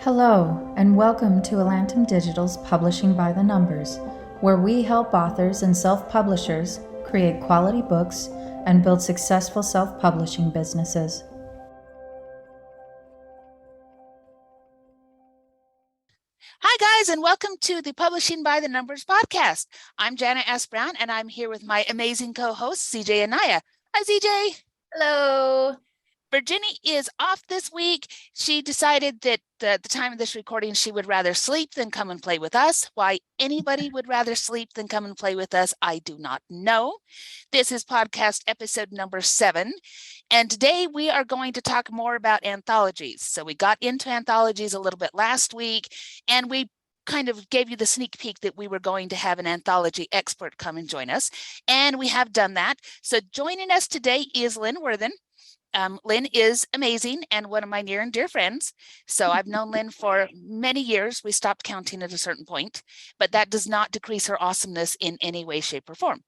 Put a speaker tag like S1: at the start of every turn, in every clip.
S1: Hello, and welcome to Elantum Digital's Publishing by the Numbers, where we help authors and self-publishers create quality books and build successful self-publishing businesses.
S2: Hi, guys, and welcome to the Publishing by the Numbers podcast. I'm Janet S. Brown, and I'm here with my amazing co-hosts, CJ and Naya. Hi, CJ.
S3: Hello.
S2: Virginia is off this week. She decided that at the time of this recording, she would rather sleep than come and play with us. Why anybody would rather sleep than come and play with us, I do not know. This is podcast episode number 7. And today we are going to talk more about anthologies. So we got into anthologies a little bit last week, and we kind of gave you the sneak peek that we were going to have an anthology expert come and join us. And we have done that. So joining us today is Lyn Worthen. Lyn is amazing and one of my near and dear friends. So I've known Lyn for many years. We stopped counting at a certain point, but that does not decrease her awesomeness in any way, shape, or form.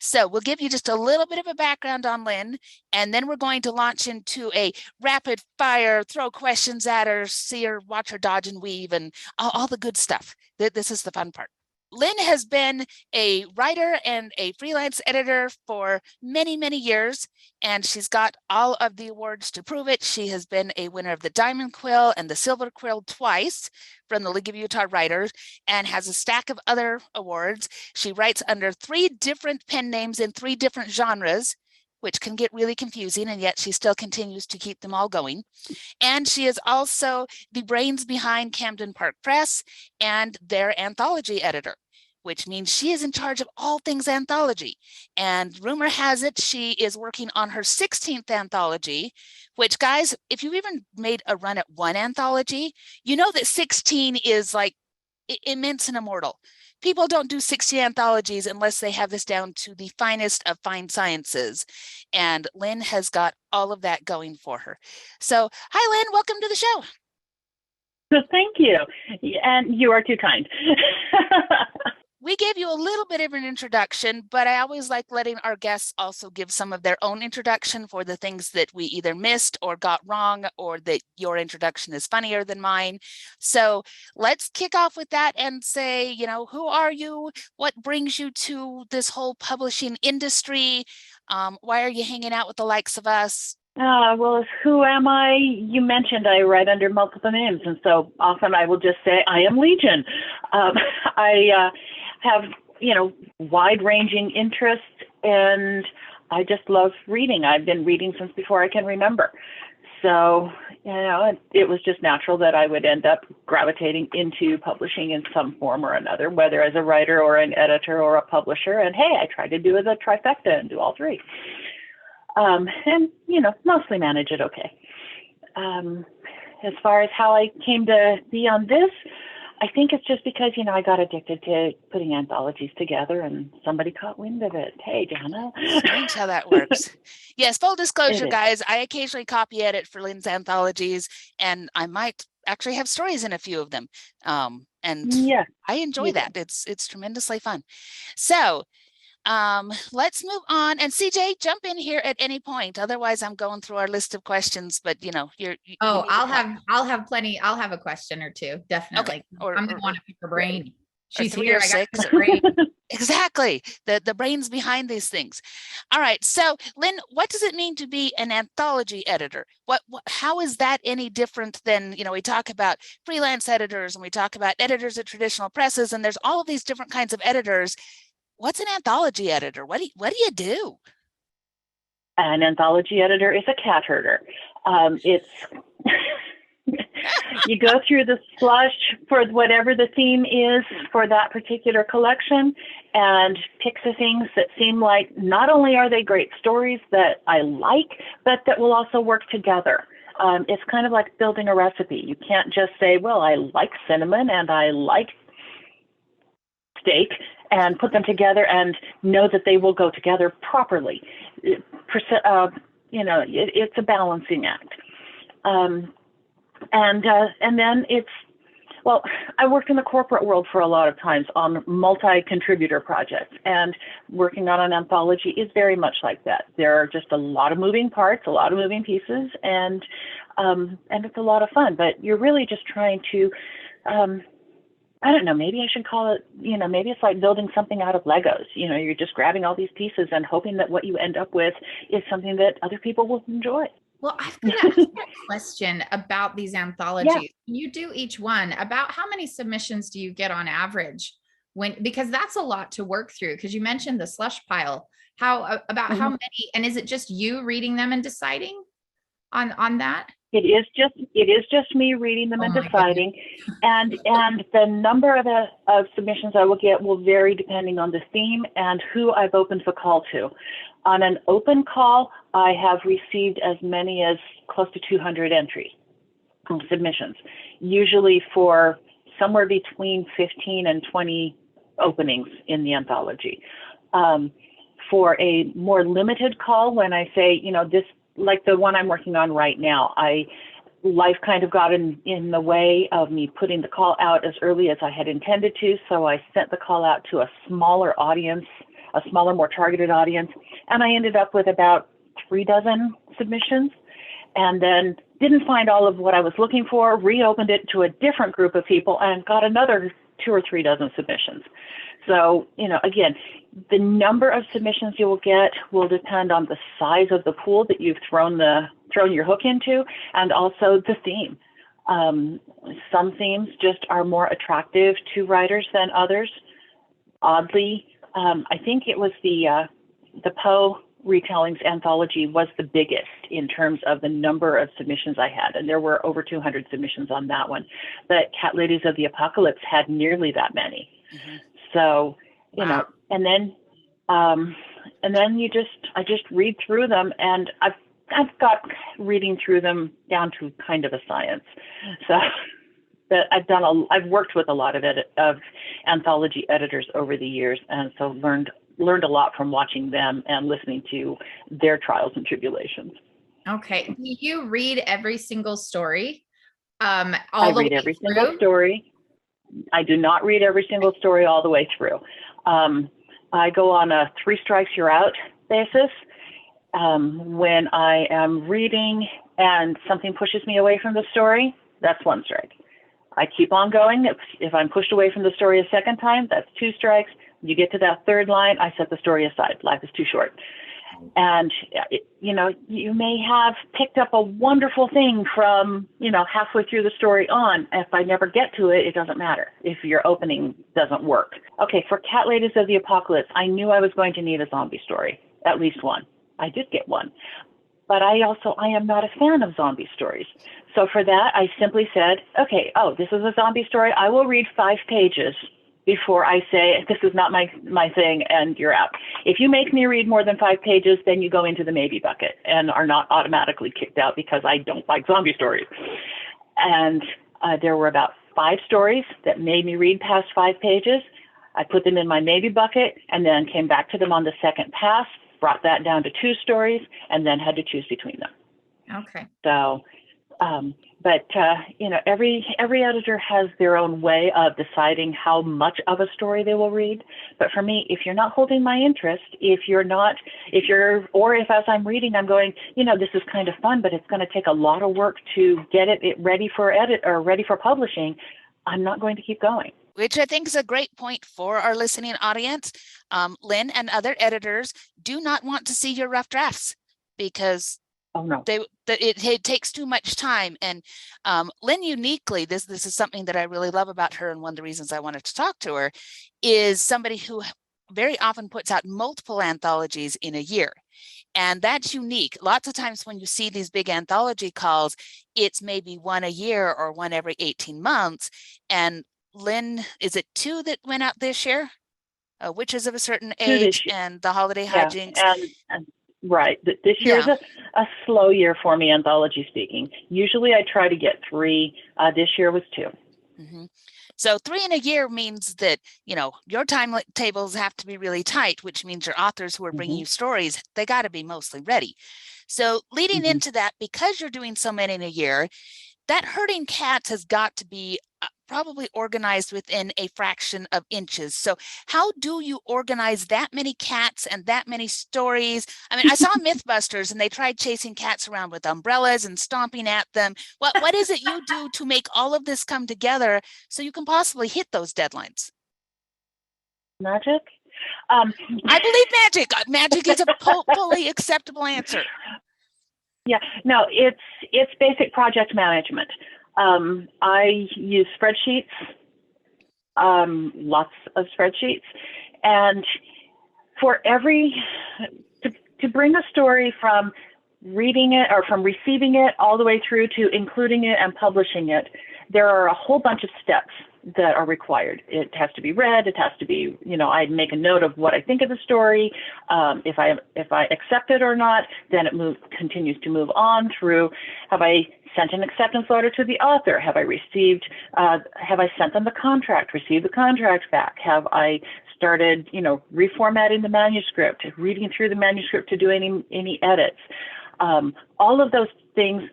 S2: So we'll give you just a little bit of a background on Lyn, and then we're going to launch into a rapid fire, throw questions at her, see her, watch her dodge and weave, and all the good stuff. This is the fun part. Lyn has been a writer and a freelance editor for many, many years, and she's got all of the awards to prove it. She has been a winner of the Diamond Quill and the Silver Quill twice from the League of Utah Writers, and has a stack of other awards. She writes under 3 different pen names in 3 different genres, which can get really confusing, and yet she still continues to keep them all going. And she is also the brains behind Camden Park Press and their anthology editor, which means she is in charge of all things anthology. And rumor has it she is working on her 16th anthology, which, guys, if you've even made a run at one anthology, you know that 16 is like immense and immortal. People don't do 60 anthologies unless they have this down to the finest of fine sciences. And Lyn has got all of that going for her. So, hi, Lyn, welcome to the show.
S4: Thank you. And you are too kind.
S2: We gave you a little bit of an introduction, but I always like letting our guests also give some of their own introduction for the things that we either missed or got wrong, or that your introduction is funnier than mine. So let's kick off with that and say, who are you? What brings you to this whole publishing industry? Why are you hanging out with the likes of us?
S4: Well, who am I? You mentioned I write under multiple names, and so often I will just say I am Legion. I have, wide-ranging interests, and I just love reading. I've been reading since before I can remember. So, it was just natural that I would end up gravitating into publishing in some form or another, whether as a writer or an editor or a publisher. And hey, I try to do the trifecta and do all 3. And, mostly manage it okay. As far as how I came to be on this, I think it's just because, I got addicted to putting anthologies together and somebody caught wind of it. Hey, Jana.
S2: Strange how that works. Yes, full disclosure, guys, I occasionally copy edit for Lyn's anthologies, and I might actually have stories in a few of them. And yeah, I enjoy that. It's tremendously fun. So let's move on, and CJ, jump in here at any point. Otherwise, I'm going through our list of questions, but
S3: I'll have plenty. I'll have a question or two, definitely. Okay. I'm gonna want to pick her brain. She's here. I got her brain.
S2: Exactly, the brains behind these things. All right, so Lyn, what does it mean to be an anthology editor? How is that any different than, we talk about freelance editors and we talk about editors at traditional presses, and there's all of these different kinds of editors. What's an anthology editor? What do you do?
S4: An anthology editor is a cat herder. It's you go through the slush for whatever the theme is for that particular collection and pick the things that seem like not only are they great stories that I like, but that will also work together. It's kind of like building a recipe. You can't just say, well, I like cinnamon and I like steak, and put them together and know that they will go together properly. It's a balancing act. And then it's Well, I worked in the corporate world for a lot of times on multi-contributor projects, and working on an anthology is very much like that. There are just a lot of moving parts, a lot of moving pieces, and it's a lot of fun. But you're really just trying to, I don't know, maybe I should call it, maybe it's like building something out of Legos. You're just grabbing all these pieces and hoping that what you end up with is something that other people will enjoy.
S3: Well, I've got a question about these anthologies. Yeah. You do each one. About how many submissions do you get on average? Because that's a lot to work through. Because you mentioned the slush pile. How many? And is it just you reading them and deciding on that?
S4: It is just me reading them and deciding, and the number of submissions I will get will vary depending on the theme and who I've opened the call to. On an open call, I have received as many as close to 200 submissions, usually for somewhere between 15 and 20 openings in the anthology. For a more limited call, when I say, this, like the one I'm working on right now, life kind of got in the way of me putting the call out as early as I had intended to, so I sent the call out to a smaller audience, a smaller, more targeted audience, and I ended up with about 36 submissions, and then didn't find all of what I was looking for, reopened it to a different group of people, and got another 2 or 3 dozen submissions. So, again, the number of submissions you will get will depend on the size of the pool that you've thrown your hook into, and also the theme. Some themes just are more attractive to writers than others. Oddly, I think it was the Poe retellings anthology was the biggest in terms of the number of submissions I had, and there were over 200 submissions on that one. But Cat Ladies of the Apocalypse had nearly that many. Mm-hmm. So,
S3: wow.
S4: And then I just read through them, and I've got reading through them down to kind of a science. So that I've worked with a lot of anthology editors over the years, and so learned a lot from watching them and listening to their trials and tribulations.
S3: Okay. Do you read every single story?
S4: I read every single story. I do not read every single story all the way through. I go on a 3 strikes, you're out basis. When I am reading and something pushes me away from the story, that's 1 strike. I keep on going. If I'm pushed away from the story a second time, that's 2 strikes. You get to that 3rd line, I set the story aside. Life is too short. And, you may have picked up a wonderful thing from, halfway through the story on. If I never get to it, it doesn't matter if your opening doesn't work. Okay, for Cat Ladies of the Apocalypse, I knew I was going to need a zombie story, at least one. I did get one. But I am not a fan of zombie stories. So for that, I simply said, okay, this is a zombie story. I will read 5 pages before I say, this is not my thing, and you're out. If you make me read more than 5 pages, then you go into the maybe bucket and are not automatically kicked out because I don't like zombie stories. And there were about 5 stories that made me read past 5 pages. I put them in my maybe bucket and then came back to them on the second pass, brought that down to 2 stories, and then had to choose between them.
S3: Okay.
S4: So, every editor has their own way of deciding how much of a story they will read. But for me, if you're not holding my interest, if as I'm reading, I'm going, this is kind of fun, but it's going to take a lot of work to get it ready for edit or ready for publishing, I'm not going to keep going.
S2: Which I think is a great point for our listening audience. Lyn and other editors do not want to see your rough drafts because it takes too much time. And Lyn uniquely, this is something that I really love about her, and one of the reasons I wanted to talk to her is somebody who very often puts out multiple anthologies in a year. And that's unique. Lots of times when you see these big anthology calls, it's maybe 1 a year or 1 every 18 months. And Lyn, is it 2 that went out this year? Witches of a Certain Age and The Holiday Hijinks.
S4: And right. This year is a slow year for me, anthology speaking. Usually I try to get 3. This year was 2.
S2: Mm-hmm. So 3 in a year means that, your timetables have to be really tight, which means your authors who are bringing you stories, they got to be mostly ready. So leading into that, because you're doing so many in a year, that herding cats has got to be probably organized within a fraction of inches. So how do you organize that many cats and that many stories? I mean, I saw Mythbusters and they tried chasing cats around with umbrellas and stomping at them. What is it you do to make all of this come together so you can possibly hit those deadlines?
S4: Magic?
S2: I believe magic. Magic is a fully acceptable answer.
S4: Yeah, no, it's basic project management. I use spreadsheets, lots of spreadsheets, and for to bring a story from reading it or from receiving it all the way through to including it and publishing it, there are a whole bunch of steps that are required. It has to be read. It has to be, I make a note of what I think of the story. If I accept it or not, then it continues to move on through. Have I sent an acceptance letter to the author? Have I sent them the contract, received the contract back? Have I started, reformatting the manuscript, reading through the manuscript to do any edits? All of those things,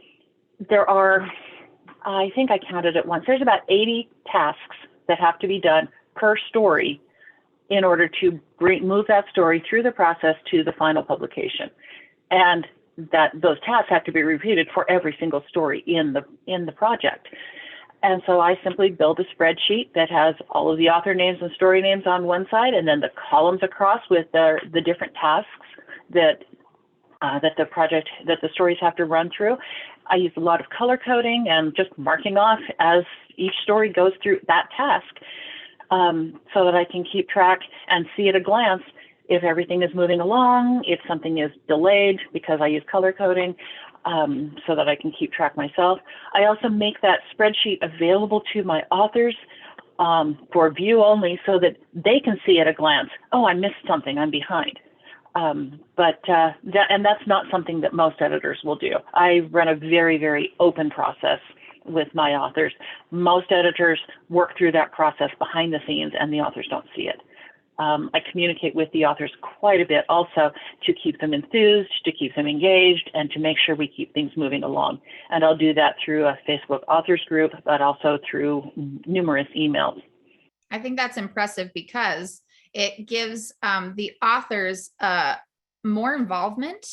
S4: there are, I think I counted it once, there's about 80 tasks that have to be done per story in order to move that story through the process to the final publication. And those tasks have to be repeated for every single story in the project. And so I simply build a spreadsheet that has all of the author names and story names on one side, and then the columns across with the different tasks that the stories have to run through. I use a lot of color coding and just marking off as each story goes through that task, so that I can keep track and see at a glance if everything is moving along, if something is delayed because I use color coding, so that I can keep track myself. I also make that spreadsheet available to my authors for view only so that they can see at a glance, oh, I missed something, I'm behind. That's not something that most editors will do. I run a very, very open process with my authors. Most editors work through that process behind the scenes and the authors don't see it. I communicate with the authors quite a bit also to keep them enthused, to keep them engaged, and to make sure we keep things moving along. And I'll do that through a Facebook authors group, but also through numerous emails.
S3: I think that's impressive because it gives the authors more involvement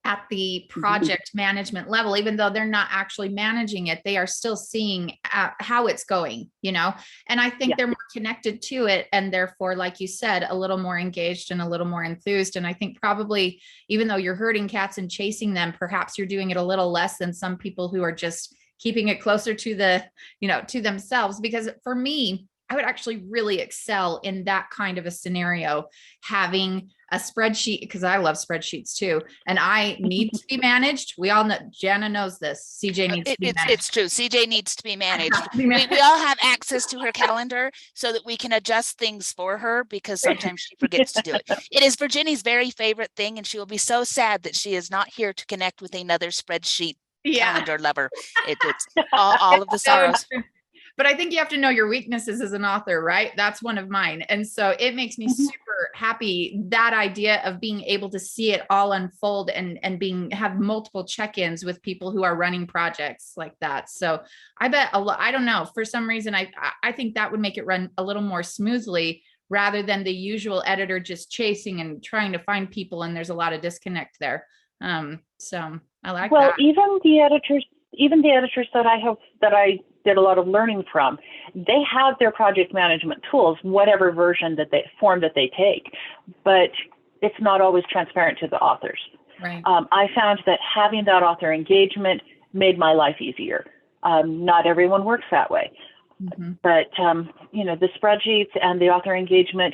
S3: at the project management level. Even though they're not actually managing it, they are still seeing how it's going, and I think they're more connected to it, and therefore, like you said, a little more engaged and a little more enthused. And I think probably, even though you're herding cats and chasing them, perhaps you're doing it a little less than some people who are just keeping it closer to to themselves. Because for me, I would actually really excel in that kind of a scenario, having a spreadsheet, because I love spreadsheets too. And I need to be managed. We all know, Jana knows this. CJ needs to be managed.
S2: It's true. CJ needs to be managed. We all have access to her calendar so that we can adjust things for her, because sometimes she forgets to do it. It is Virginia's very favorite thing, and she will be so sad that she is not here to connect with another spreadsheet calendar lover. It's all of the sorrows.
S3: But I think you have to know your weaknesses as an author, right? That's one of mine. And so it makes me super happy, that idea of being able to see it all unfold and have multiple check-ins with people who are running projects like that. So I bet I don't know, for some reason, I think that would make it run a little more smoothly rather than the usual editor just chasing and trying to find people. And there's a lot of disconnect there. So I like that. Well,
S4: even the editors that I did a lot of learning from, they have their project management tools, whatever form that they take, but it's not always transparent to the authors.
S3: Right.
S4: I found that having that author engagement made my life easier. Not everyone works that way, but the spreadsheets and the author engagement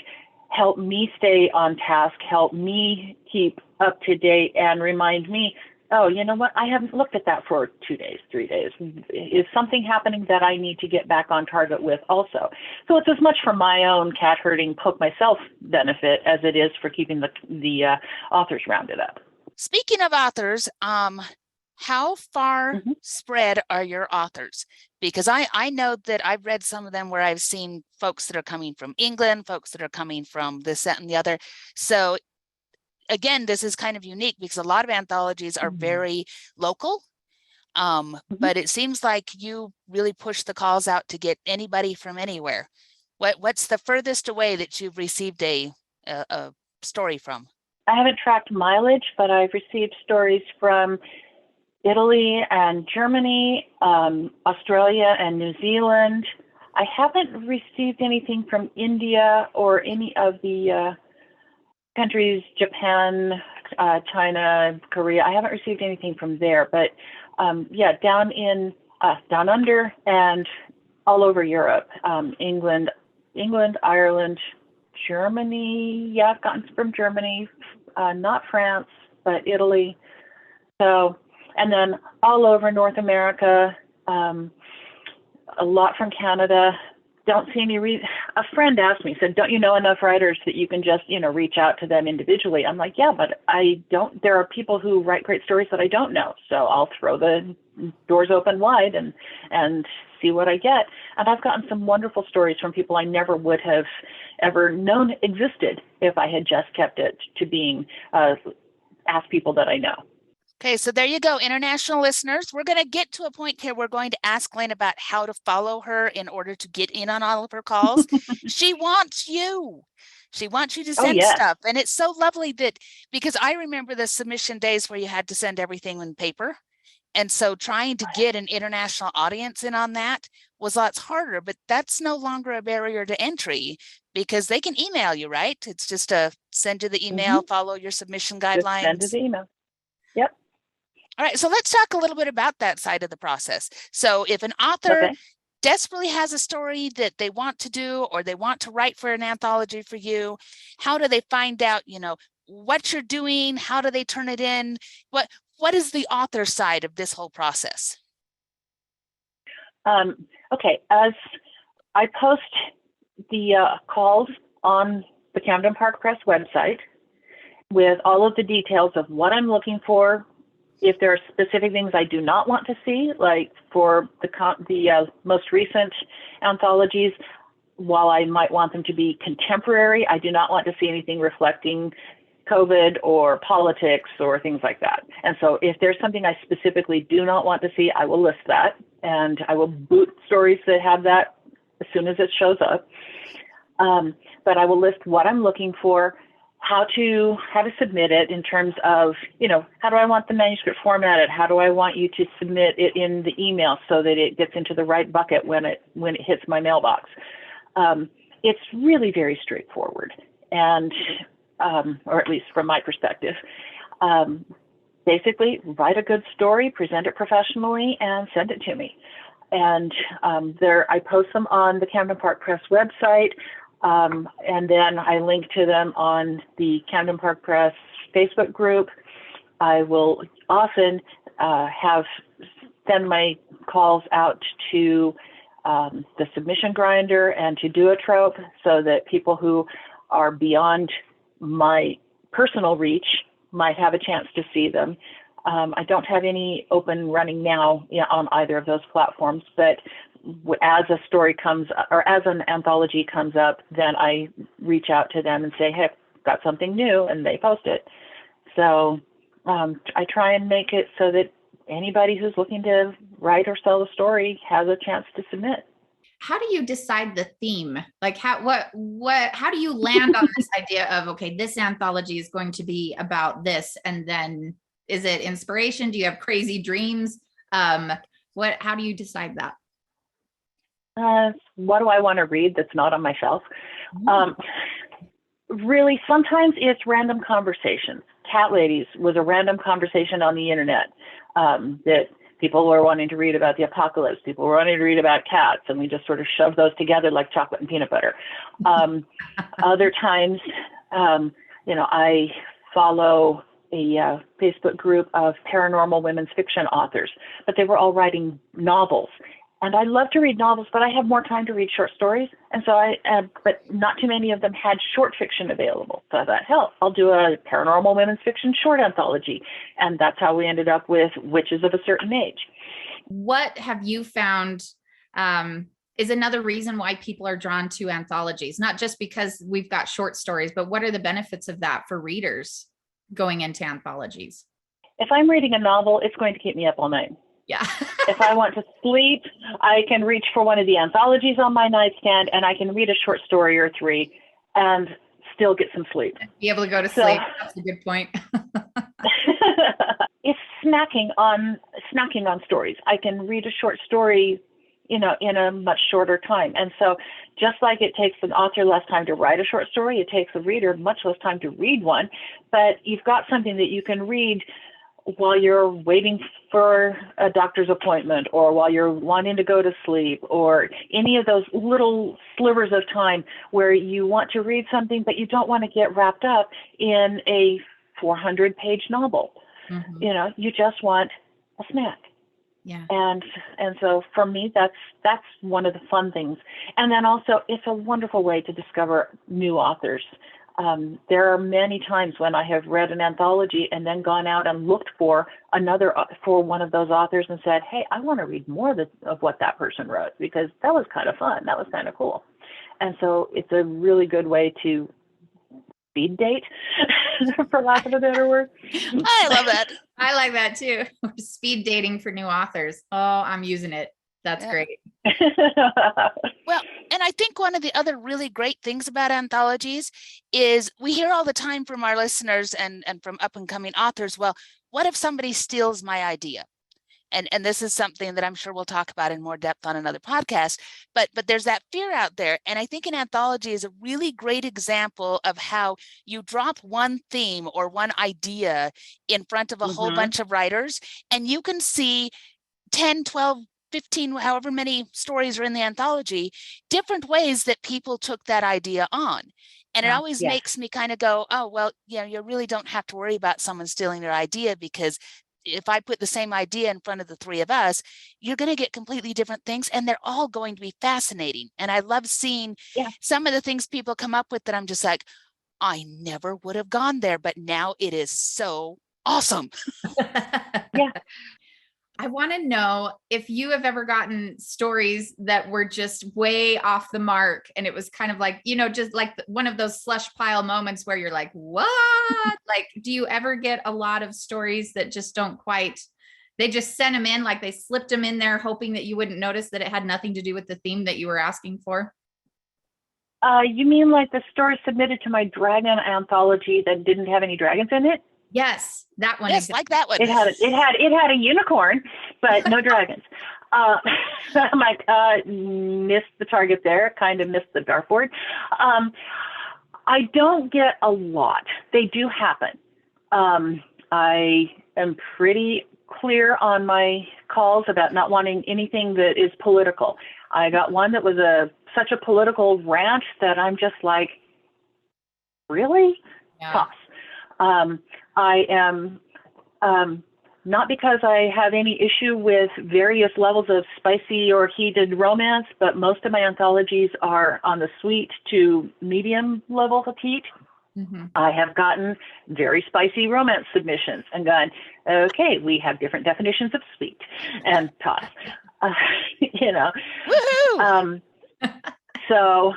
S4: help me stay on task, help me keep up to date, and remind me, oh, you know what? I haven't looked at that for 2 days, 3 days. Is something happening that I need to get back on target with also? So it's as much for my own cat herding, poke myself benefit as it is for keeping the authors rounded up.
S2: Speaking of authors, how far spread are your authors? Because I know that I've read some of them where I've seen folks that are coming from England, folks that are coming from this, that, and the other. So again, this is kind of unique because a lot of anthologies are very local. But it seems like you really push the calls out to get anybody from anywhere. What's the furthest away that you've received a story from?
S4: I haven't tracked mileage, but I've received stories from Italy and Germany, Australia and New Zealand. I haven't received anything from India or any of the countries, Japan, China, Korea. I haven't received anything from there, but yeah, down under and all over Europe, England, Ireland, Germany. Yeah, I've gotten from Germany, not France, but Italy. So, and then all over North America, a lot from Canada. Don't see any reason. A friend asked me, said, don't you know enough writers that you can just, reach out to them individually? I'm like, yeah, but I don't. There are people who write great stories that I don't know. So I'll throw the doors open wide and see what I get. And I've gotten some wonderful stories from people I never would have ever known existed if I had just kept it to being ask people that I know.
S2: Okay, so there you go, international listeners. We're going to get to a point here. We're going to ask Lyn about how to follow her in order to get in on all of her calls. She wants you. She wants you to send stuff. And it's so lovely that, because I remember the submission days where you had to send everything in paper. And so trying to get an international audience in on that was lots harder, but that's no longer a barrier to entry because they can email you, right? It's just to send you the email, follow your submission guidelines.
S4: Just send the email. Yep.
S2: All right, so let's talk a little bit about that side of the process. So if an author desperately has a story that they want to do, or they want to write for an anthology for you, how do they find out, what you're doing? How do they turn it in? What is the author side of this whole process?
S4: Okay, as I post the calls on the Camden Park Press website with all of the details of what I'm looking for. If there are specific things I do not want to see, like for the most recent anthologies, while I might want them to be contemporary, I do not want to see anything reflecting COVID or politics or things like that. And so if there's something I specifically do not want to see, I will list that, and I will boot stories that have that as soon as it shows up. But I will list what I'm looking for, how to submit it in terms of, how do I want the manuscript formatted? How do I want you to submit it in the email so that it gets into the right bucket when it hits my mailbox? It's really very straightforward, and or at least from my perspective. Basically, write a good story, present it professionally, and send it to me. And I post them on the Camden Park Press website. And then I link to them on the Camden Park Press Facebook group. I will often send my calls out to the submission grinder and to Duotrope, so that people who are beyond my personal reach might have a chance to see them. I don't have any open running now on either of those platforms, but as a story comes, or as an anthology comes up, then I reach out to them and say, hey, I've got something new, and they post it. So I try and make it so that anybody who's looking to write or sell a story has a chance to submit.
S3: How do you decide the theme? Like how do you land on this idea of, okay, this anthology is going to be about this, and then is it inspiration? Do you have crazy dreams? How do you decide that?
S4: What do I want to read that's not on my shelf? Really, sometimes it's random conversations. Cat Ladies was a random conversation on the internet that people were wanting to read about the apocalypse. People were wanting to read about cats, and we just sort of shoved those together like chocolate and peanut butter. Other times, I follow a Facebook group of paranormal women's fiction authors, but they were all writing novels. And I love to read novels, but I have more time to read short stories. And so but not too many of them had short fiction available. So I thought, hell, I'll do a paranormal women's fiction short anthology. And that's how we ended up with Witches of a Certain Age.
S3: What have you found is another reason why people are drawn to anthologies? Not just because we've got short stories, but what are the benefits of that for readers going into anthologies?
S4: If I'm reading a novel, it's going to keep me up all night.
S3: Yeah.
S4: If I want to sleep, I can reach for one of the anthologies on my nightstand and I can read a short story or three and still get some sleep.
S3: Be able to go to sleep. That's a good point.
S4: It's snacking on stories. I can read a short story, in a much shorter time. And so just like it takes an author less time to write a short story, it takes a reader much less time to read one, but you've got something that you can read while you're waiting for a doctor's appointment or while you're wanting to go to sleep or any of those little slivers of time where you want to read something, but you don't want to get wrapped up in a 400-page novel.
S3: Mm-hmm.
S4: You just want a snack.
S3: Yeah.
S4: And so for me, that's one of the fun things. And then also it's a wonderful way to discover new authors. There are many times when I have read an anthology and then gone out and looked for one of those authors and said, hey, I want to read more of what that person wrote because that was kind of fun. That was kind of cool. And so it's a really good way to speed date, for lack of a better word.
S2: I love that.
S3: I like that too. Speed dating for new authors. Oh, I'm using it. That's great.
S2: Well, and I think one of the other really great things about anthologies is we hear all the time from our listeners and from up and coming authors, well, what if somebody steals my idea? And this is something that I'm sure we'll talk about in more depth on another podcast, but there's that fear out there. And I think an anthology is a really great example of how you drop one theme or one idea in front of a whole bunch of writers, and you can see 10, 12, 15, however many stories are in the anthology, different ways that people took that idea on. And it always makes me kind of go, oh, well, you really don't have to worry about someone stealing your idea, because if I put the same idea in front of the three of us, you're going to get completely different things, and they're all going to be fascinating. And I love seeing some of the things people come up with that I'm just like, I never would have gone there, but now it is so awesome.
S4: Yeah.
S3: I want to know if you have ever gotten stories that were just way off the mark, and it was kind of like, just like one of those slush pile moments where you're like, what? Like, do you ever get a lot of stories that just don't quite, they just sent them in, like they slipped them in there hoping that you wouldn't notice that it had nothing to do with the theme that you were asking for?
S4: You mean like the story submitted to my dragon anthology that didn't have any dragons in it?
S3: Yes, that one.
S2: Yes, like that one.
S4: It had a unicorn, but no dragons. I'm like, missed the target there, kind of missed the dartboard. I don't get a lot. They do happen. I am pretty clear on my calls about not wanting anything that is political. I got one that was such a political rant that I'm just like, really?
S3: Yeah.
S4: Toss. I am, not because I have any issue with various levels of spicy or heated romance, but most of my anthologies are on the sweet to medium level of heat.
S3: Mm-hmm.
S4: I have gotten very spicy romance submissions and gone, okay, we have different definitions of sweet, and toss.
S2: Woohoo!
S4: So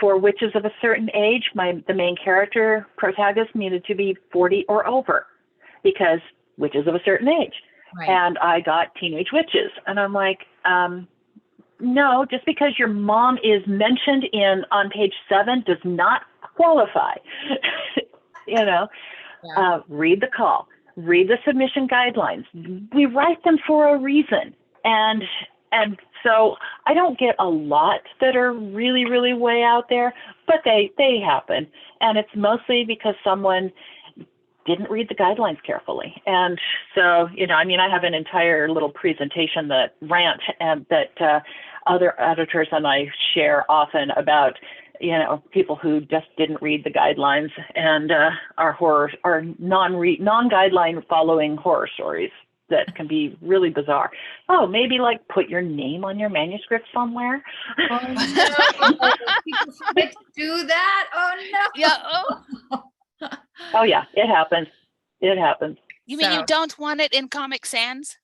S4: for witches of a certain age, the main character protagonist needed to be 40 or over because witches of a certain age.
S3: Right.
S4: And I got teenage witches. And I'm like, no, just because your mom is mentioned on page 7 does not qualify. Read the call, read the submission guidelines. We write them for a reason. And so I don't get a lot that are really, really way out there, but they happen. And it's mostly because someone didn't read the guidelines carefully. And so, I have an entire little presentation rant and that other editors and I share often about, people who just didn't read the guidelines and are non-guideline following horror stories that can be really bizarre. Oh, maybe like put your name on your manuscript somewhere.
S3: Oh no! People forget to do that. Oh no!
S2: Yeah.
S4: Oh yeah, it happens. It happens.
S2: You mean you don't want it in Comic Sans?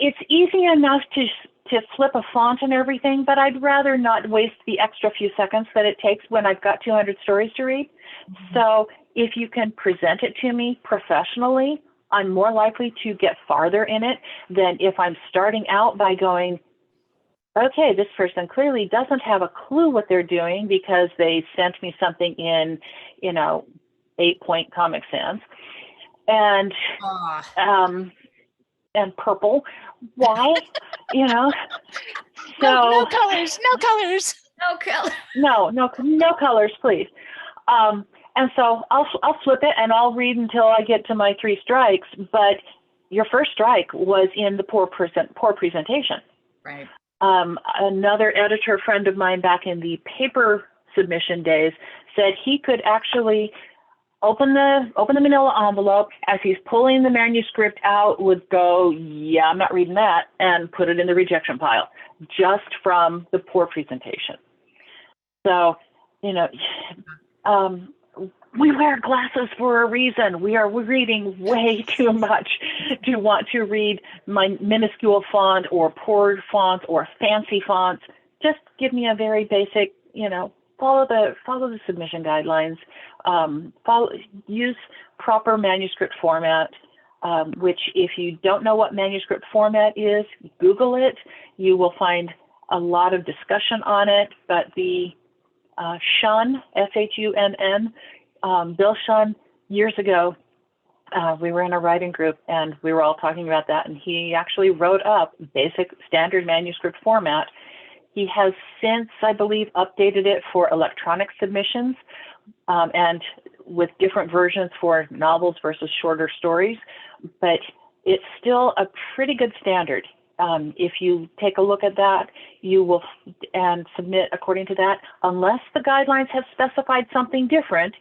S4: It's easy enough to flip a font and everything, but I'd rather not waste the extra few seconds that it takes when I've got 200 stories to read. Mm-hmm. So if you can present it to me professionally, I'm more likely to get farther in it than if I'm starting out by going, okay, this person clearly doesn't have a clue what they're doing because they sent me something in, 8-point Comic Sans and purple. Why? So
S2: no colors, no colors.
S3: No color.
S4: No colors, please. And so I'll flip it and I'll read until I get to my 3 strikes. But your first strike was in the poor presentation.
S3: Right.
S4: Another editor friend of mine back in the paper submission days said he could actually open the manila envelope as he's pulling the manuscript out, would go, yeah, I'm not reading that, and put it in the rejection pile just from the poor presentation. So, we wear glasses for a reason. We are reading way too much to want to read my minuscule font or poor fonts or fancy fonts. Just give me a very basic, follow the submission guidelines. Use proper manuscript format, which if you don't know what manuscript format is, Google it. You will find a lot of discussion on it, but the Shunn, Shunn, Bill Shunn, years ago, we were in a writing group and we were all talking about that, and he actually wrote up basic standard manuscript format. He has since, I believe, updated it for electronic submissions and with different versions for novels versus shorter stories, but it's still a pretty good standard. If you take a look at that, you will and submit according to that, unless the guidelines have specified something different.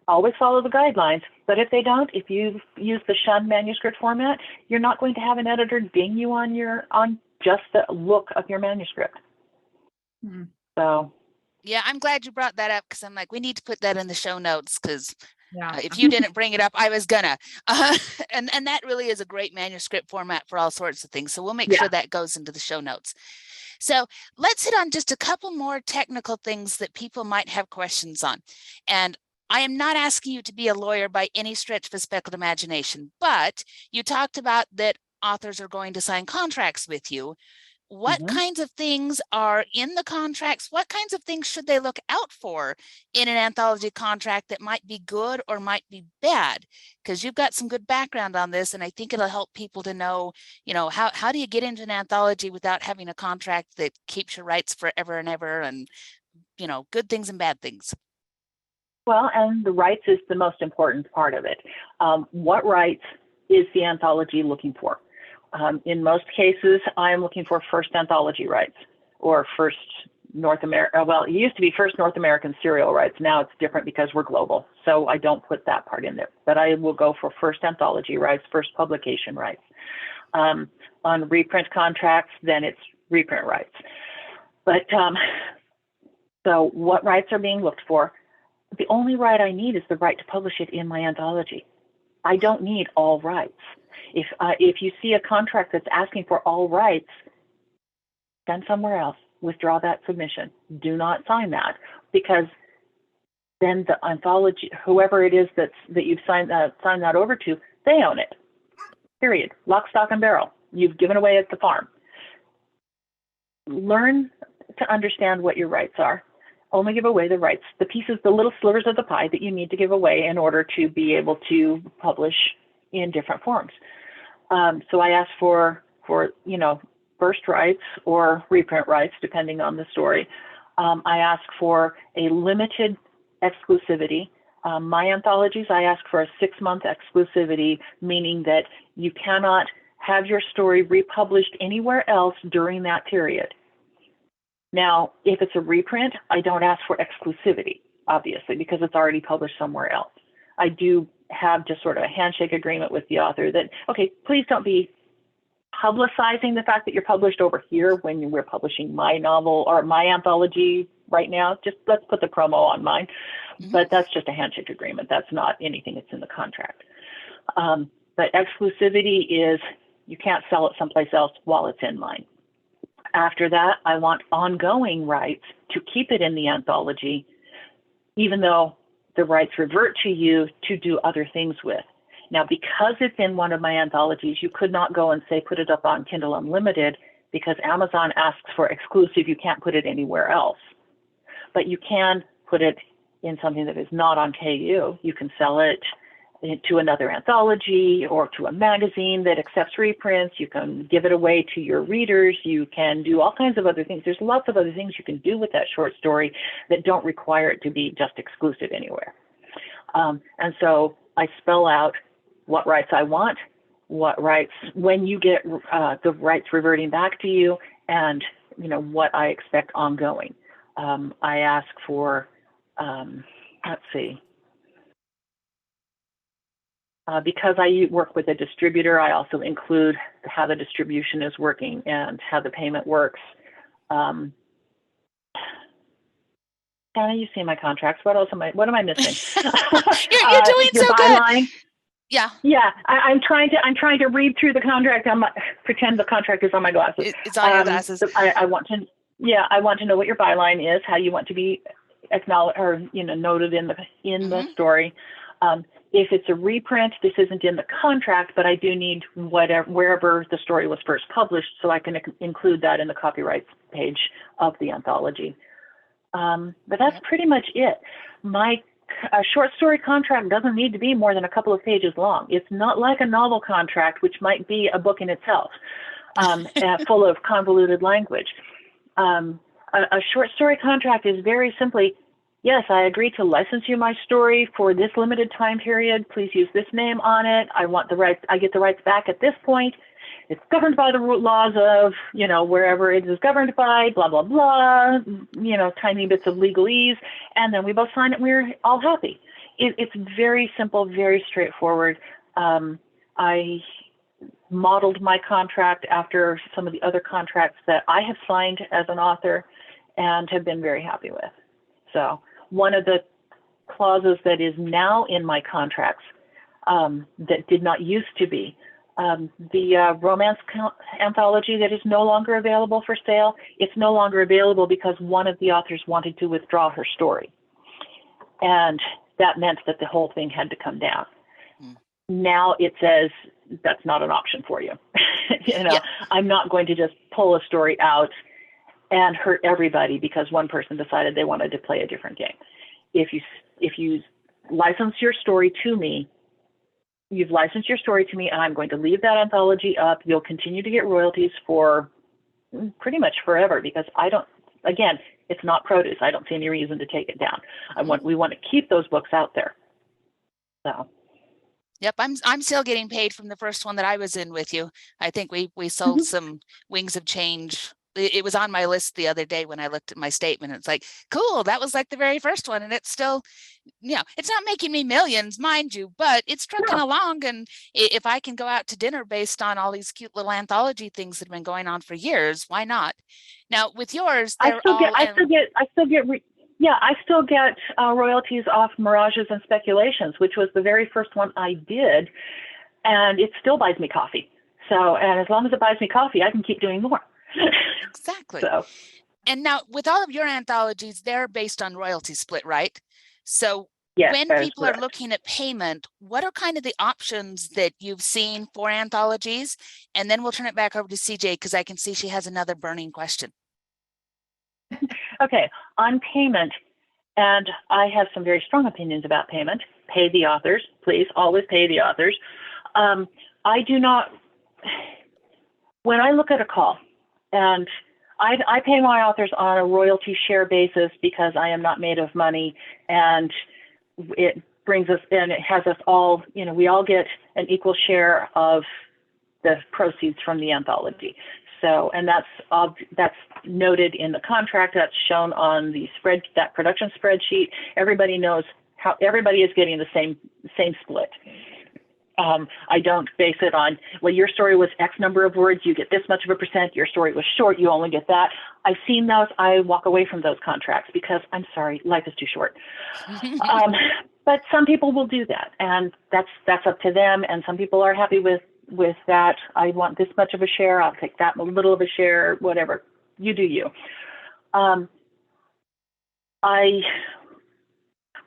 S4: Always follow the guidelines, but if they don't, if you use the Shunn manuscript format, you're not going to have an editor ding you on just the look of your manuscript. So
S2: yeah, I'm glad you brought that up, because I'm like, we need to put that in the show notes, because
S3: Yeah.
S2: if you didn't bring it up, I was gonna. And that really is a great manuscript format for all sorts of things. So we'll make sure that goes into the show notes. So let's hit on just a couple more technical things that people might have questions on. And I am not asking you to be a lawyer by any stretch of a speckled imagination, but you talked about that authors are going to sign contracts with you. What kinds of things are in the contracts? What kinds of things should they look out for in an anthology contract that might be good or might be bad? Because you've got some good background on this, and I think it'll help people to know, how do you get into an anthology without having a contract that keeps your rights forever and ever, and, good things and bad things.
S4: Well, and the rights is the most important part of it. What rights is the anthology looking for? In most cases, I am looking for first anthology rights or first North America. Well, it used to be first North American serial rights. Now it's different because we're global. So I don't put that part in there, but I will go for first anthology rights, first publication rights. On reprint contracts, then it's reprint rights. But so what rights are being looked for? The only right I need is the right to publish it in my anthology. I don't need all rights. If you see a contract that's asking for all rights, send somewhere else. Withdraw that submission. Do not sign that, because then the anthology, whoever it is that you've signed that over to, they own it. Period. Lock, stock, and barrel. You've given away at the farm. Learn to understand what your rights are. Only give away the rights, the pieces, the little slivers of the pie that you need to give away in order to be able to publish in different forms. So I ask for first rights or reprint rights, depending on the story. I ask for a limited exclusivity. My anthologies, I ask for a 6-month exclusivity, meaning that you cannot have your story republished anywhere else during that period. Now, if it's a reprint, I don't ask for exclusivity, obviously, because it's already published somewhere else. I do have just sort of a handshake agreement with the author that, okay, please don't be publicizing the fact that you're published over here when we're publishing my novel or my anthology right now. Just let's put the promo on mine. But that's just a handshake agreement. That's not anything that's in the contract. But exclusivity is you can't sell it someplace else while it's in mine. After that, I want ongoing rights to keep it in the anthology, even though the rights revert to you to do other things with. Now, because it's in one of my anthologies, you could not go and say, put it up on Kindle Unlimited, because Amazon asks for exclusive. You can't put it anywhere else. But you can put it in something that is not on KU. You can sell it to another anthology or to a magazine that accepts reprints. You can give it away to your readers. You can do all kinds of other things. There's lots of other things you can do with that short story that don't require it to be just exclusive anywhere. And so I spell out what rights I want, what rights, when you get the rights reverting back to you, and what I expect ongoing. I ask for, let's see, because I work with a distributor, I also include how the distribution is working and how the payment works. Hannah, you see my contracts. What else what am I missing?
S2: You're doing
S4: your
S2: so
S4: byline.
S2: good. Yeah.
S4: Yeah. I'm trying to read through the contract. Pretend the contract is on my glasses.
S2: It's on your glasses.
S4: I want to know what your byline is, how you want to be acknowledged or noted in the story. If it's a reprint, this isn't in the contract, but I do need wherever the story was first published, so I can include that in the copyrights page of the anthology. But that's pretty much it. My short story contract doesn't need to be more than a couple of pages long. It's not like a novel contract, which might be a book in itself, full of convoluted language. A short story contract is very simply, yes, I agree to license you my story for this limited time period. Please use this name on it. I want the rights. I get the rights back at this point. It's governed by the laws of, wherever it is governed by, blah, blah, blah, tiny bits of legalese. And then we both sign it and we're all happy. It's very simple, very straightforward. I modeled my contract after some of the other contracts that I have signed as an author and have been very happy with. So one of the clauses that is now in my contracts that did not used to be, the romance anthology that is no longer available for sale, it's no longer available because one of the authors wanted to withdraw her story. And that meant that the whole thing had to come down. Now it says that's not an option for you.
S2: Yeah.
S4: I'm not going to just pull a story out and hurt everybody because one person decided they wanted to play a different game. If you license your story to me, you've licensed your story to me, and I'm going to leave that anthology up. You'll continue to get royalties for pretty much forever because again, it's not produce. I don't see any reason to take it down. We want to keep those books out there. So.
S2: Yep, I'm still getting paid from the first one that I was in with you. I think we sold some Wings of Change. It was on my list the other day when I looked at my statement. It's like, cool, that was like the very first one. And it's still, it's not making me millions, mind you, but it's trucking along. And if I can go out to dinner based on all these cute little anthology things that have been going on for years, why not? Now with yours, I still get royalties off Mirages and Speculations, which was the very first one I did. And it still buys me coffee. So, and as long as it buys me coffee, I can keep doing more. Exactly.
S4: So.
S2: And now with all of your anthologies, they're based on royalty split, right? So
S4: yes,
S2: when people are looking at payment, what are kind of the options that you've seen for anthologies? And then we'll turn it back over to CJ because I can see she has another burning question.
S4: Okay, on payment, and I have some very strong opinions about payment. Pay the authors, please, always pay the authors. I do not, when I look at a call, and I pay my authors on a royalty share basis because I am not made of money, and it brings us, and it has us all, we all get an equal share of the proceeds from the anthology. So, and that's noted in the contract. That's shown on the that production spreadsheet. Everybody knows how everybody is getting the same split. I don't base it on, well, your story was X number of words, you get this much of a percent. Your story was short, you only get that. I've seen those. I walk away from those contracts because I'm sorry, life is too short. But some people will do that, and that's up to them. And some people are happy with that. I want this much of a share. I'll take that little of a share, whatever. You do you.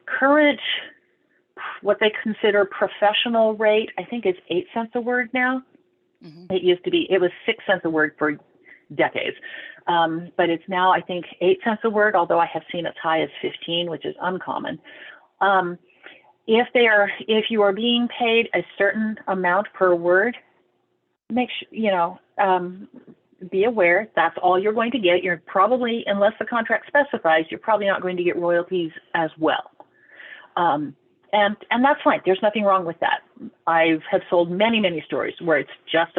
S4: current, what they consider professional rate, I think is 8 cents a word now. It used to be, it was 6 cents a word for decades. But it's now, I think, 8 cents a word, although I have seen as high as 15, which is uncommon. If you are being paid a certain amount per word, make sure, be aware that's all you're going to get. You're probably, unless the contract specifies, you're probably not going to get royalties as well. And that's fine. There's nothing wrong with that. I have sold many, many stories where it's just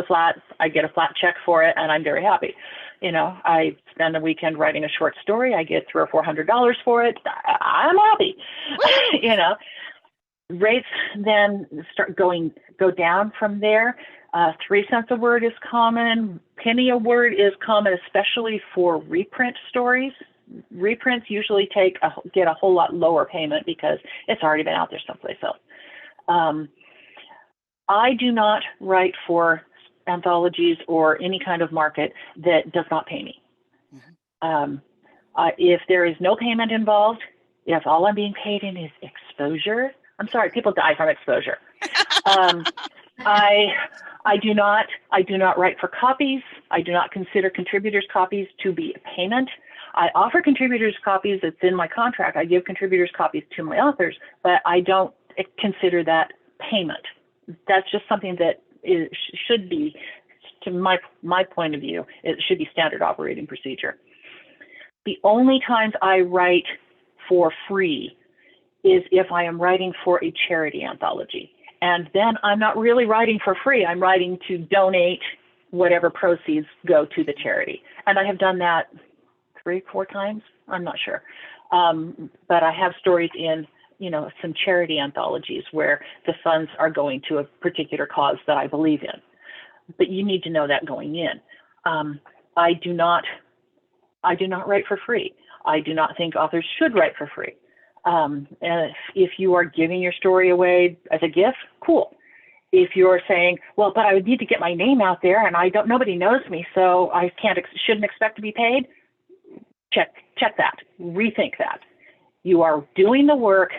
S4: I get a flat check for it, and I'm very happy. I spend a weekend writing a short story. I get $300 or $400 for it. I'm happy. Rates then go down from there. 3 cents a word is common. Penny a word is common, especially for reprint stories. Reprints usually get a whole lot lower payment because it's already been out there someplace else. I do not write for anthologies or any kind of market that does not pay me. If there is no payment involved, if all I'm being paid in is exposure, I'm sorry, people die from exposure. I do not write for copies. I do not consider contributors' copies to be a payment. I offer contributors copies. It's in my contract. I give contributors copies to my authors, but I don't consider that payment. That's just something that should be, to my point of view, it should be standard operating procedure. The only times I write for free is if I am writing for a charity anthology. And then I'm not really writing for free. I'm writing to donate whatever proceeds go to the charity. And I have done that 3-4 times. I'm not sure. But I have stories in, some charity anthologies where the funds are going to a particular cause that I believe in. But you need to know that going in. I do not write for free. I do not think authors should write for free. And if you are giving your story away as a gift, cool. If you're saying, well, but I would need to get my name out there and nobody knows me, so I shouldn't expect to be paid, check that, rethink that. You are doing the work,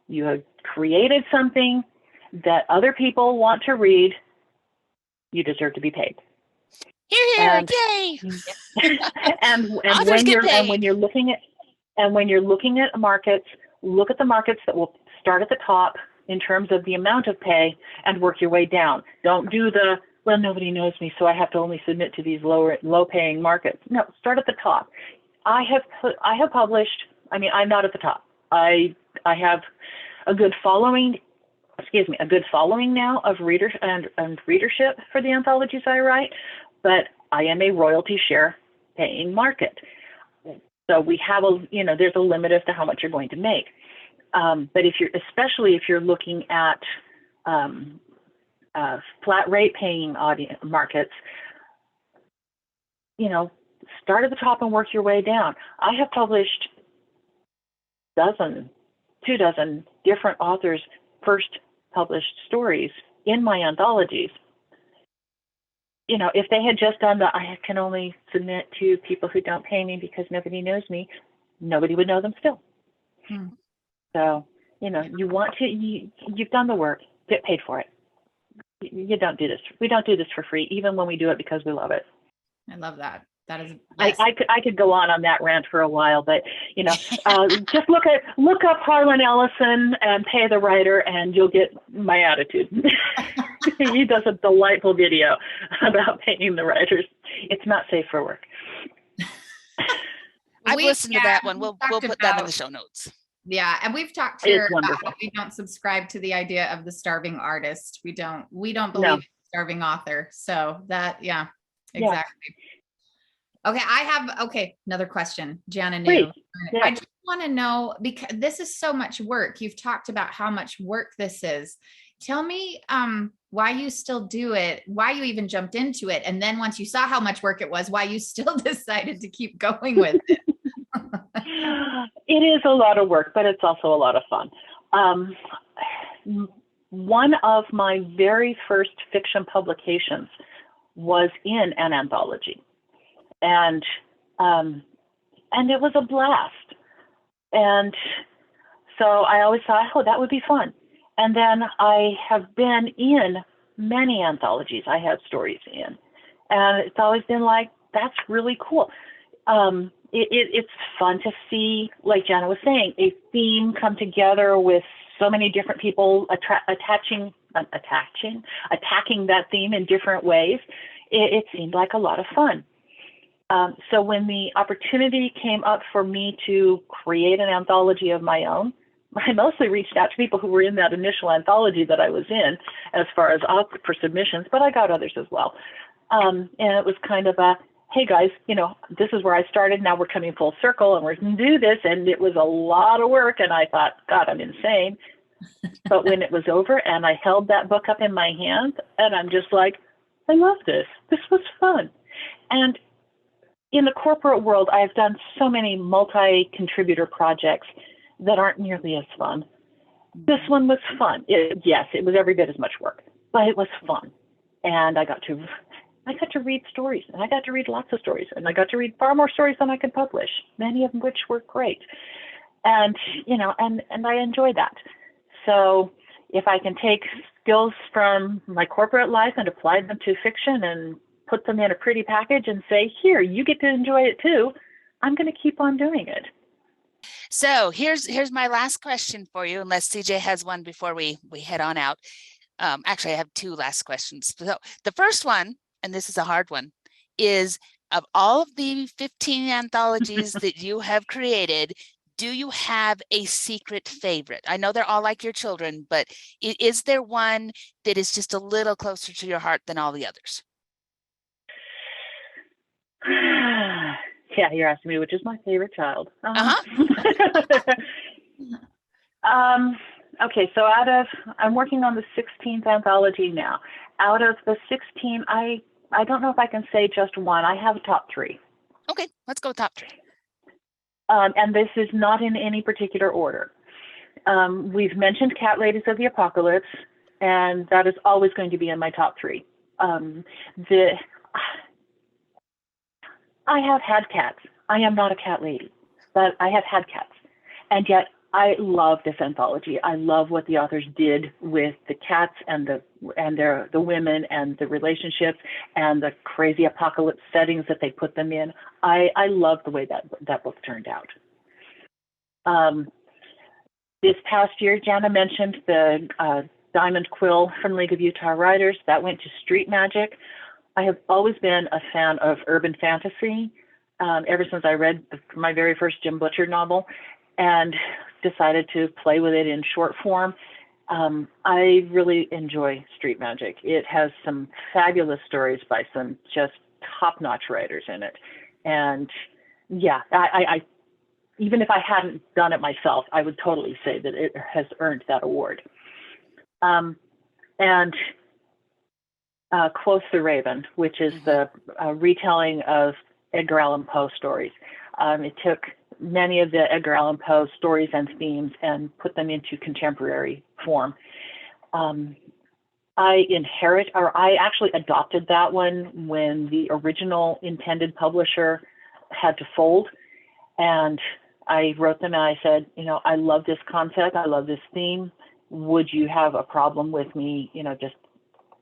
S4: you have created something that other people want to read, you deserve to be paid.
S2: Here, yay!
S4: and when you're looking at markets, look at the markets that will start at the top in terms of the amount of pay and work your way down. Don't do nobody knows me, so I have to only submit to these low paying markets. No, start at the top. I have published, I'm not at the top. I have a good following now of readers and readership for the anthologies I write, but I am a royalty share paying market. So we have there's a limit as to how much you're going to make. But especially if you're looking at flat rate paying markets, start at the top and work your way down. I have published 2 dozen different authors' first published stories in my anthologies. If they had just done I can only submit to people who don't pay me because nobody knows me, nobody would know them still. So, you've done the work, get paid for it. You don't do this. We don't do this for free, even when we do it because we love it.
S3: I love that. That is,
S4: yes. I could go on that rant for a while, but just look up Harlen Elison and pay the writer, and you'll get my attitude. He does a delightful video about paying the writers. It's not safe for work.
S2: I've listened to that one. We'll put that in the show notes.
S3: Yeah, and we've talked here about how we don't subscribe to the idea of the starving artist. We don't believe in the starving author. So that, yeah, exactly. Yeah. Okay, another question, Jana New. Yeah. I just want to know, because this is so much work. You've talked about how much work this is. Tell me why you still do it, why you even jumped into it, and then once you saw how much work it was, why you still decided to keep going with it.
S4: It is a lot of work, but it's also a lot of fun. One of my very first fiction publications was in an anthology. And it was a blast. And So I always thought, oh, that would be fun. And then I have been in many anthologies I have stories in. And it's always been like, that's really cool. It's fun to see, like Jana was saying, a theme come together with so many different people attacking that theme in different ways. It seemed like a lot of fun. So when the opportunity came up for me to create an anthology of my own, I mostly reached out to people who were in that initial anthology that I was in as far as for submissions, but I got others as well. And it was kind of a, hey guys, this is where I started. Now we're coming full circle and we're going to do this. And it was a lot of work. And I thought, God, I'm insane. But when it was over and I held that book up in my hand and I'm just like, I love this. This was fun. And in the corporate world, I've done so many multi-contributor projects that aren't nearly as fun. This one was fun. Yes, it was every bit as much work, but it was fun. And I got to read stories, and I got to read lots of stories, and I got to read far more stories than I could publish, many of which were great. And, and I enjoy that. So if I can take skills from my corporate life and apply them to fiction and put them in a pretty package and say, here, you get to enjoy it too, I'm going to keep on doing it.
S2: So here's my last question for you, unless CJ has one before we head on out. Actually, I have two last questions. So the first one, and this is a hard one, is of all of the 15 anthologies that you have created, do you have a secret favorite? I know they're all like your children, but is there one that is just a little closer to your heart than all the others?
S4: Yeah, you're asking me which is my favorite child. Okay, so I'm working on the 16th anthology now. Out of the 16, I don't know if I can say just one. I have a top three.
S2: Okay, let's go top three.
S4: And this is not in any particular order. We've mentioned Cat Ladies of the Apocalypse, and that is always going to be in my top three. I have had cats. I am not a cat lady, but I have had cats. And yet I love this anthology. I love what the authors did with the cats and the women and the relationships and the crazy apocalypse settings that they put them in. I love the way that book turned out. This past year, Jana mentioned the Diamond Quill from League of Utah Writers. That went to Street Magic. I have always been a fan of urban fantasy ever since I read my very first Jim Butcher novel and decided to play with it in short form. I really enjoy Street Magic. It has some fabulous stories by some just top-notch writers in it. And yeah, I even if I hadn't done it myself, I would totally say that it has earned that award. And Quoth the Raven, which is the retelling of Edgar Allan Poe stories. It took many of the Edgar Allan Poe stories and themes and put them into contemporary form. I actually adopted that one when the original intended publisher had to fold. And I wrote them and I said, I love this concept. I love this theme. Would you have a problem with me, just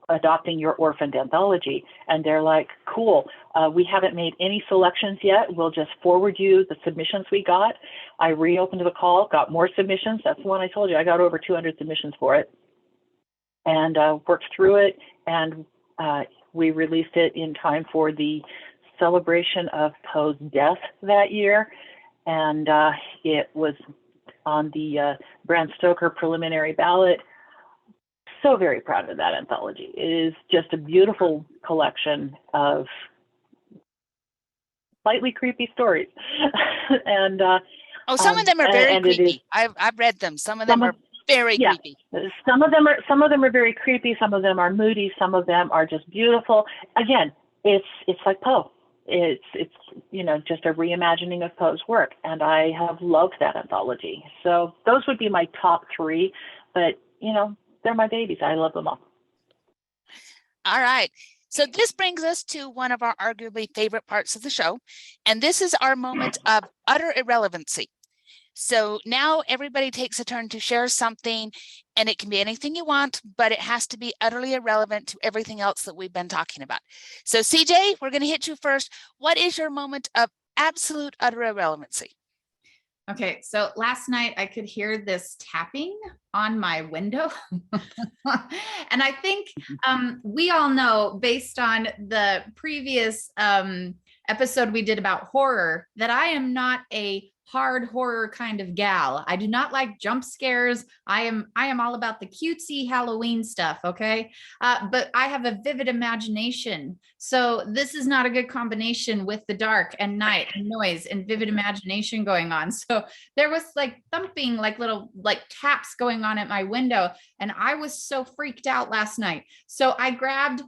S4: adopting your orphaned anthology? And they're like, cool. We haven't made any selections yet. We'll just forward you the submissions we got. I reopened the call, got more submissions. That's the one I told you. I got over 200 submissions for it and worked through it. And we released it in time for the celebration of Poe's death that year. And it was on the Bram Stoker preliminary ballot. So very proud of that anthology. It is just a beautiful collection of slightly creepy stories. And
S2: some of them are very creepy. I've read them. Some of them are very creepy.
S4: Some of them are very creepy. Some of them are moody. Some of them are just beautiful. Again, it's like Poe. It's just a reimagining of Poe's work, and I have loved that anthology. So those would be my top three, but they're my babies. I love them all.
S2: All right. So this brings us to one of our arguably favorite parts of the show, and this is our moment of utter irrelevancy. So now everybody takes a turn to share something, and it can be anything you want, but it has to be utterly irrelevant to everything else that we've been talking about. So CJ, we're going to hit you first. What is your moment of absolute utter irrelevancy?
S3: Okay, so last night I could hear this tapping on my window. And I think we all know, based on the previous episode we did about horror, that I am not a hard horror kind of gal. I do not like jump scares. I am all about the cutesy Halloween stuff, okay? But I have a vivid imagination. So this is not a good combination with the dark and night and noise and vivid imagination going on. So there was like thumping, like little like taps going on at my window. And I was so freaked out last night. So I grabbed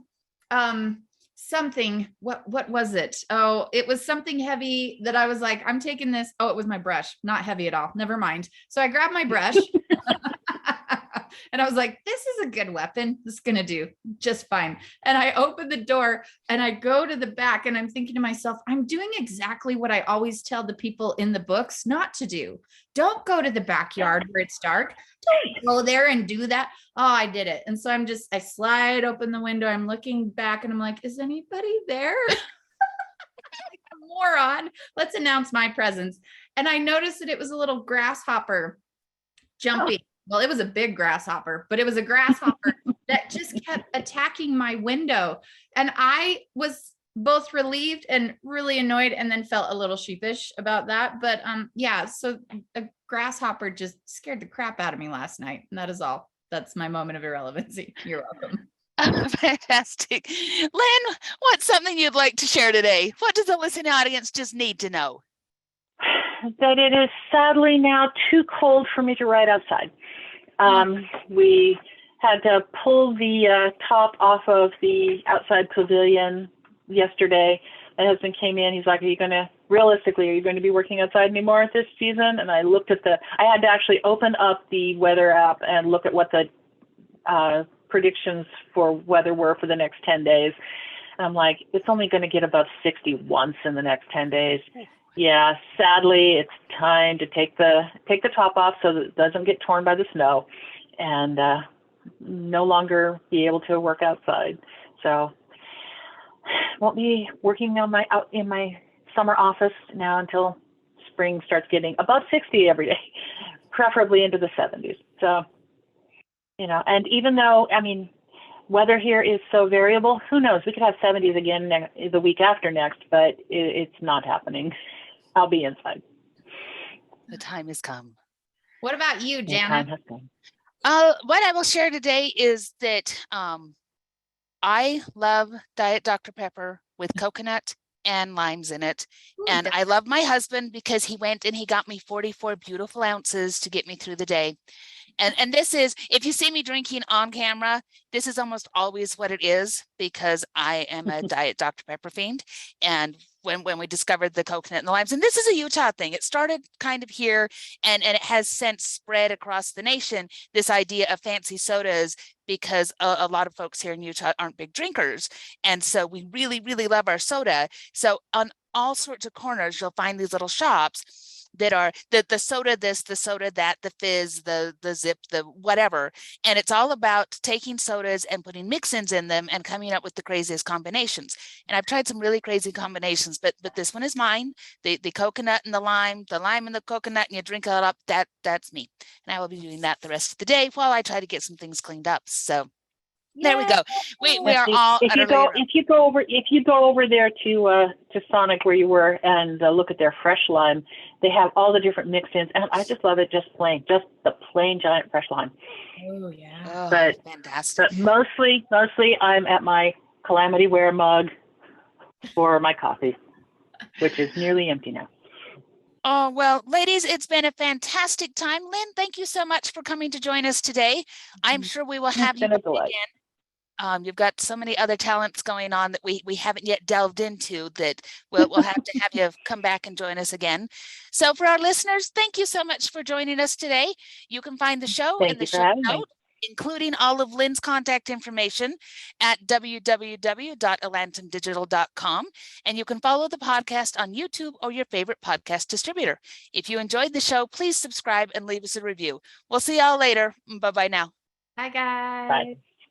S3: something. What was it? Oh, it was something heavy that I was like, I'm taking this. Oh, it was my brush. Not heavy at all. Never mind. So I grabbed my brush and I was like, this is a good weapon. This is going to do just fine. And I opened the door and I go to the back and I'm thinking to myself, I'm doing exactly what I always tell the people in the books not to do. Don't go to the backyard where it's dark. Don't go there and do that. Oh, I did it. And so I slide open the window. I'm looking back and I'm like, is anybody there? Moron. Let's announce my presence. And I noticed that it was a little grasshopper jumping. Oh. Well, it was a big grasshopper, but it was a grasshopper that just kept attacking my window. And I was both relieved and really annoyed, and then felt a little sheepish about that. But yeah, so a grasshopper just scared the crap out of me last night. And that is all. That's my moment of irrelevancy. You're welcome.
S2: Fantastic. Lyn, what's something you'd like to share today? What does the listening audience just need to know?
S4: That it is sadly now too cold for me to ride outside. We had to pull the top off of the outside pavilion yesterday. My husband came in. He's like, are you going to be working outside anymore this season? And I looked at I had to actually open up the weather app and look at what the predictions for weather were for the next 10 days. And I'm like, it's only going to get above 60 once in the next 10 days. Yeah, sadly, it's time to take the top off so that it doesn't get torn by the snow, and no longer be able to work outside. So won't be working out in my summer office now until spring starts getting above 60 every day, preferably into the 70s. So, and even though, weather here is so variable, who knows? We could have 70s again the week after next, but it's not happening. I'll be inside.
S2: The time has come.
S3: What about you, Jana?
S2: What I will share today is that I love Diet Dr. Pepper with coconut and limes in it. And I love my husband because he went and he got me 44 beautiful ounces to get me through the day. And this is, if you see me drinking on camera, this is almost always what it is, because I am a Diet Dr. Pepper fiend. And when we discovered the coconut and the limes, and this is a Utah thing, it started kind of here and it has since spread across the nation, this idea of fancy sodas, because a lot of folks here in Utah aren't big drinkers. And so we really, really love our soda. So on all sorts of corners, you'll find these little shops that are the soda this, the soda that, the fizz, the zip, the whatever. And it's all about taking sodas and putting mix-ins in them and coming up with the craziest combinations. And I've tried some really crazy combinations, but this one is mine. The coconut and the lime and the coconut, and you drink it up. That's me. And I will be doing that the rest of the day while I try to get some things cleaned up. So there we go. We are all.
S4: If you go over there to Sonic where you were and look at their fresh lime, they have all the different mix-ins, and I just love it, just the plain giant fresh lime.
S3: Oh yeah,
S2: but fantastic.
S4: But mostly I'm at my Calamity Ware mug for my coffee, which is nearly empty now.
S2: Oh, well, ladies, it's been a fantastic time. Lyn, thank you so much for coming to join us today. I'm sure we will have you again. You've got so many other talents going on that we haven't yet delved into, that we'll have to have you come back and join us again. So for our listeners, thank you so much for joining us today. You can find the show in the show notes. including all of Lyn's contact information at www.elantumdigital.com. And you can follow the podcast on YouTube or your favorite podcast distributor. If you enjoyed the show, please subscribe and leave us a review. We'll see y'all later. Bye-bye now.
S3: Bye, guys.
S4: Bye.